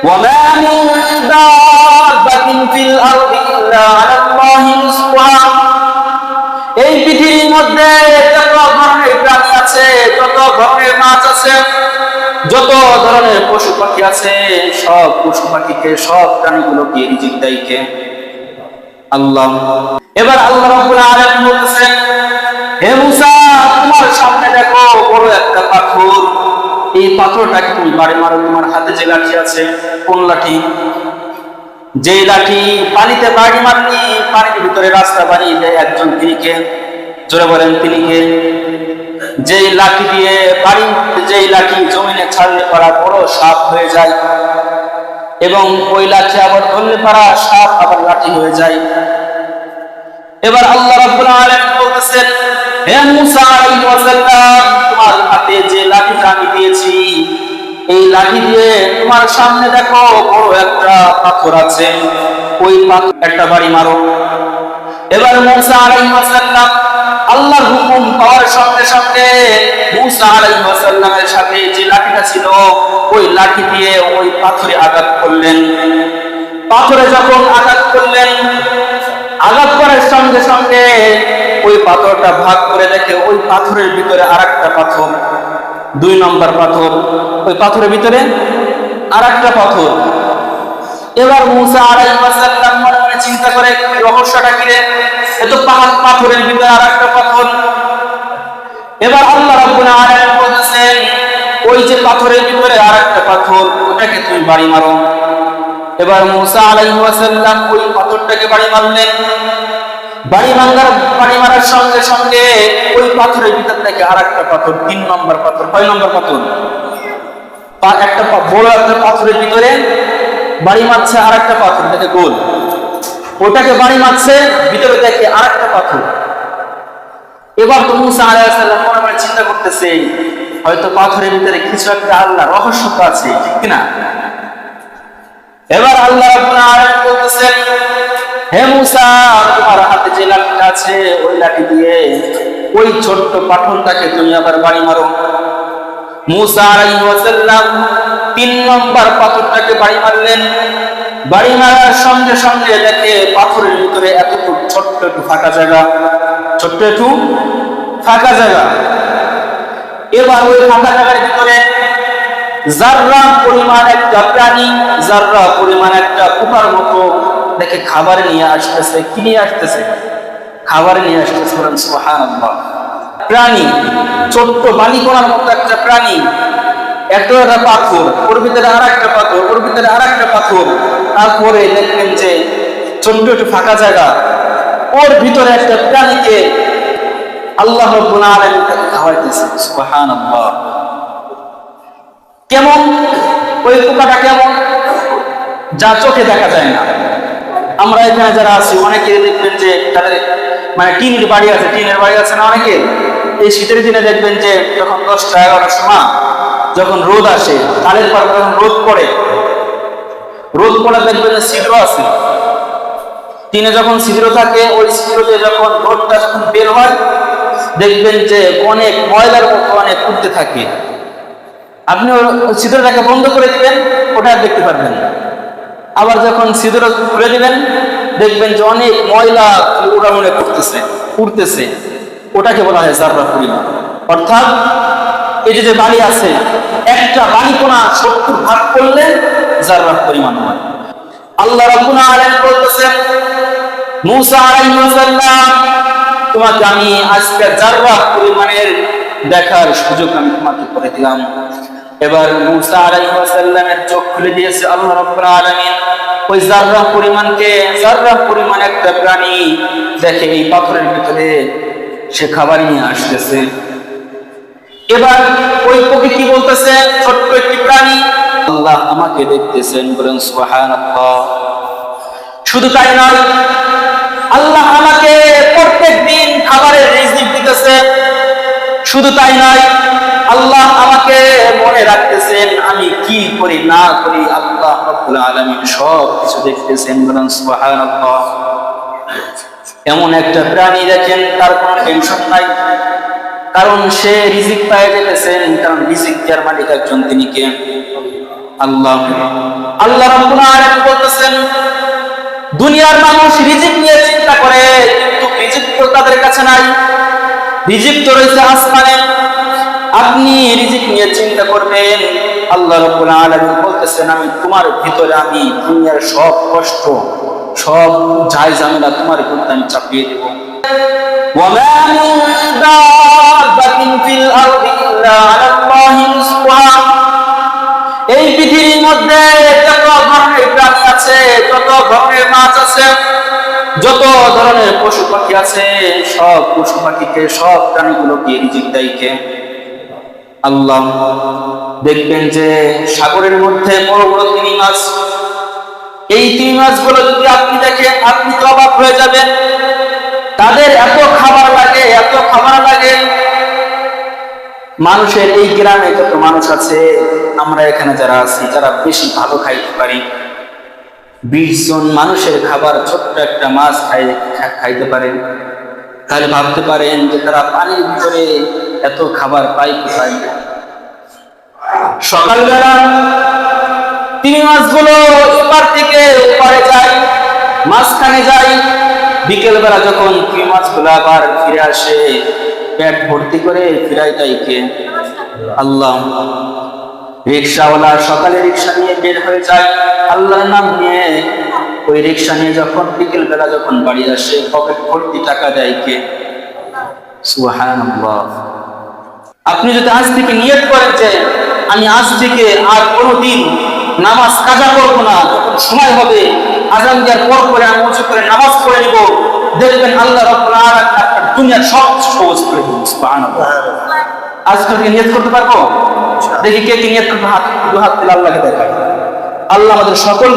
وما من دابة في الأرض إلا على الله رزقها এই পৃথিবীর মধ্যে যত ধরনের প্রাণী আছে, যত ধরনের মাছ আছে, যত ধরনের পশু পাখি আছে, সব পশু পাখিকে, সব প্রাণীগুলোকে রিজিক দেয় কে? আল্লাহ। এবার আল্লাহ রাব্বুল আলামিন বলতেছেন, হে মুসা, তোমার সামনে দেখো বড় একটা পাথর, এই পাথরটাকে তুমি বাড়ি মারো। তোমার হাতে যে লাঠি আছে, কোন লাঠি? যে লাঠি পানিতে বাড়ি মারলি পানির ভিতরে রাস্তা বানিয়ে দেয় একজন, তিনি কে? জোরে বলেন, তিনি কে? যেই লাঠি দিয়ে বাড়ি, যেই লাঠি জমিনে ছাড়লে পারা বড় সাপ হয়ে যায়, এবং ওই লাঠি আবার ধরলে পারা সাপ আবার লাঠি হয়ে যায়। এবার আল্লাহ রাব্বুল আলামিন বলতেছেন, হে মুসা আলাইহিস সালাম, তোমার হাতে যে লাঠিটা আমি দিয়েছি, এই লাঠি দিয়ে তোমার সামনে দেখো বড় একটা পাথর আছে, ওই পাথর একটা বাড়ি মারো। এবার মুসা আলাইহিস সালাম আল্লাহর হুকুম পাওয়ার সঙ্গে সঙ্গে মুসা আলাইহিস সালামের সাথে যে লাঠিটা ছিল, ওই লাঠি দিয়ে ওই পাথরে আঘাত করলেন। পাথরে যখন আঘাত করলেন, আঘাত করার সঙ্গে সঙ্গে ওই পাথরটা ভাগ করে দেখে ওই পাথরের ভিতরে আরেকটা পাথর, 2 নম্বর পাথর, ওই পাথরের ভিতরে আরেকটা পাথর। এবার মুসা আলাইহিস সালাম মনে মনে চিন্তা করে, রহস্যটা কি রে? এত পাথরের ভিতরে আরেকটা পাথর। এবার আল্লাহ রাব্বুল আলামিন বলতেছেন, ওই যে পাথরের ভিতরে আরেকটা পাথর, ওটাকে তুমি বাড়ি মারো। এবার মুসা আলাইহিস সালাম ওই পাথরটাকে বাড়ি মারলেন। বাড়ি মারার সঙ্গে সঙ্গে ওই পাথরের ভিতর থেকে আরেকটা পাথর, 3 নম্বর পাথর। 6 নম্বর পাথর? একটা বড় একটা পাথরের ভিতরে বাড়ি মারছে আরেকটা পাথর, দেখে গোল, ওটাকে বাড়ি মারছে, ভিতরে দেখে আরেকটা পাথর। এবার তো মুসা আলাইহিস সালাম মনে মনে চিন্তা করতেছে, হয়তো পাথরের ভিতরে কিছু একটা আল্লাহ রহস্য আছে, ঠিক কিনা? এবার আল্লাহ রাব্বুল আলামিন বলতেছেন, হে মুসা, তোমার হাতে যে লাঠিটা আছে, ওই লাঠি দিয়ে ওই ছোট্ট পাথরটাকে তুমি আবার বাড়ি মারো। মুসা আলাইহিস সালাম 3 নম্বর পাথরটাকে বাড়ি মারলেন। বাড়ি মারার সঙ্গে সঙ্গে দেখে পাথরের ভিতরে এতটুকু ছোট্ট একটু ফাঁকা জায়গা, ছোট্ট একটু ফাঁকা জায়গা। এবার ওই ফাঁকা জায়গার ভিতরে জাররা পরিমাণ একটা প্রাণী, জাররা পরিমাণ একটা পোকার মতো দেখে খাবার নিয়ে আসতেছে। কি নিয়ে আসতেছে? খাবার নিয়ে আসতেছে। সুবহানাল্লাহ। প্রাণী, ছোট্ট বালিকণার মতো একটা প্রাণী, একটা পাথর, ওর ভিতরে আরেকটা পাথর, ওর ভিতরে আরেকটা পাথর, তারপরে দেখবেন যে ছোট্ট একটু ফাঁকা জায়গা, ওর ভিতরে একটা প্রাণীকে আল্লাহ রাব্বুল আলামিন তাকে খাওয়াইতেছে। সুবহানাল্লাহ। কেমন? ওই পোকাটা কেমন? যা চোখে দেখা যায় না। আমরা এখানে যারা আছি অনেকে দেখবেন যে তাদের মানে টিনের বাড়ি আছে, টিনের বাড়ি আছে না অনেকে, এই শীতের দিনে দেখবেন যে যখন 10টা 11টার সময় যখন রোদ আসে, তালের পর যখন রোদ পড়ে দেখবেন যে ছিদ্র আছে, টিনে যখন ছিদ্র থাকে, ওই ছিদ্রতে যখন রোদটা যখন বের হয়, দেখবেন যে অনেক ময়লার মতো অনেক উঠতে থাকে। আপনি ছিদ্রটাকে বন্ধ করে দিবেন, ওটা দেখতে পারবেন না। আবার যখন ছিদ্র খুলে দিবেন, দেখবেন যে অনেক ময়লা উড়াউড়ে উঠতেছে, ওটাকে বলা হয় জাররা পরিমাণ। অর্থাৎ এই যে বালি আছে, একটা বালিকণা 70 ভাগ করলে জাররা পরিমাণ হয়। আল্লাহ রাব্বুল আলামিন বলতেছেন, মুসা আলাইহিস সালাম, তোমাকে আমি আজকে জাররা পরিমাণের দেখার সুযোগ আমি তোমাকে করে দিলাম। এবার মুসা আলাইহিস সালামের চোখ খুলে দিয়েছে আল্লাহ রাব্বুল আলামিন। ওই জাররা পরিমাণকে, জাররা পরিমাণ একটা প্রাণী দেখে এই পাথরের ভিতরে সে খাবার নিয়ে আসতেছে। এবার ওই পক্ষী কি বলতেছে? ছোট্ট একটি প্রাণী, আল্লাহ আমাকে দেখতেছেন, বলেন সুবহানাল্লাহ। শুধু তাই নয়, আল্লাহ আমাকে প্রত্যেকদিন খাবারের রিজিক দিতেছে। শুধু তাই নয়, আল্লাহ আমাকে মনে রাখতেছেন, আমি কি করি না করি আল্লাহ রাব্বুল আলামিন সব কিছু দেখতেছেন, বলেন সুবহানাল্লাহ। এমন একটা প্রাণী দেখেন, তার কোনো টেনশন নাই, কারণ সে রিজিক পেয়ে যেতেছেন, কারণ রিজিক দেওয়ার মালিক একজন, তিনি কে? আল্লাহ আল্লাহ রাব্বুল আলামিন বলতেছেন, দুনিয়ার মানুষ রিজিক নিয়ে চিন্তা করে, কিন্তু রিজিক তো তাদের কাছে নাই। রিজিক তো রয়েছে আসমানে। আপনি রিজিক নিয়ে চিন্তা করবেন। আল্লাহ রাব্বুল আলামিন বলতেছেন, আমি তোমার ভিতরে আমি দুনিয়ার সব কষ্ট, সব জায় ঝামেলা তোমার উপর আমি চাপিয়ে দেব। ওয়ামা মিন দাব্বাতিন ফিল আরদি ইল্লা আলাল্লাহি রিজকুহা। এই পৃথিবীর মধ্যে যত ধরনের প্রাণী আছে, যত ধরনের মাছ আছে, যত ধরনের পশু পাখি আছে, সব পশু পাখিকে, সব প্রাণীগুলোকে রিজিক দেয় কে? আল্লাহ। দেখবেন যে সাগরের মধ্যে বড় বড় তিমি মাছ, এই তিমি মাছগুলো যদি আপনি দেখেন, আপনি তো অবাক হয়ে যাবেন। তাদের এত খাবার লাগে, এত খাবার লাগে। মানুষের এই গ্রামে যত মানুষ আছে, আমরা এখানে যারা আছি, যারা বেশি ভালো খাইতে পারি, 20 জন মানুষের খাবার ছোট্ট একটা মাছ খাইতে পারে। তাহলে ভাবতে পারেন যে তারা পানির ভিতরে এত খাবার পায় কোথায়? সকালবেলা তিমি মাছগুলো এপার থেকে ওপারে যায়, মাঝখানে যায়। বিকেল বেলা যখন তিমি মাছগুলো আবার ফিরে আসে, পেট ভর্তি করে ফিরায় তাইকে আল্লাহ। রিক্সাওয়ালা সকালে রিক্সা নিয়ে বের হয়ে যায় আল্লাহর নাম নিয়ে। ওই রিক্সা নিয়ে যখন বিকেল বেলা যখন বাড়ি আসে, পকেট ভর্তি টাকা দেয় কে? সুবহানাল্লাহ। আপনি যদি আজ থেকে নিয়ত করেন যে আমি আজ থেকে আর কোনোদিন নামাজ কাজা করবো না, যখন সময় হবে আজান দেওয়ার পর করে আমি উঁচু করে নামাজ পড়ে নিব, দেখবেন আল্লাহ রাব্বুল আলামিন আপনার দুনিয়ার সব সহজ করে দিবেন। সুবহানাল্লাহ। আজ থেকে নিয়ত করতে পারবো? দেখি কে কে নিয়ত করতে, হাত তুলে আল্লাহকে দেখায়। আল্লাহ আমাদের সকল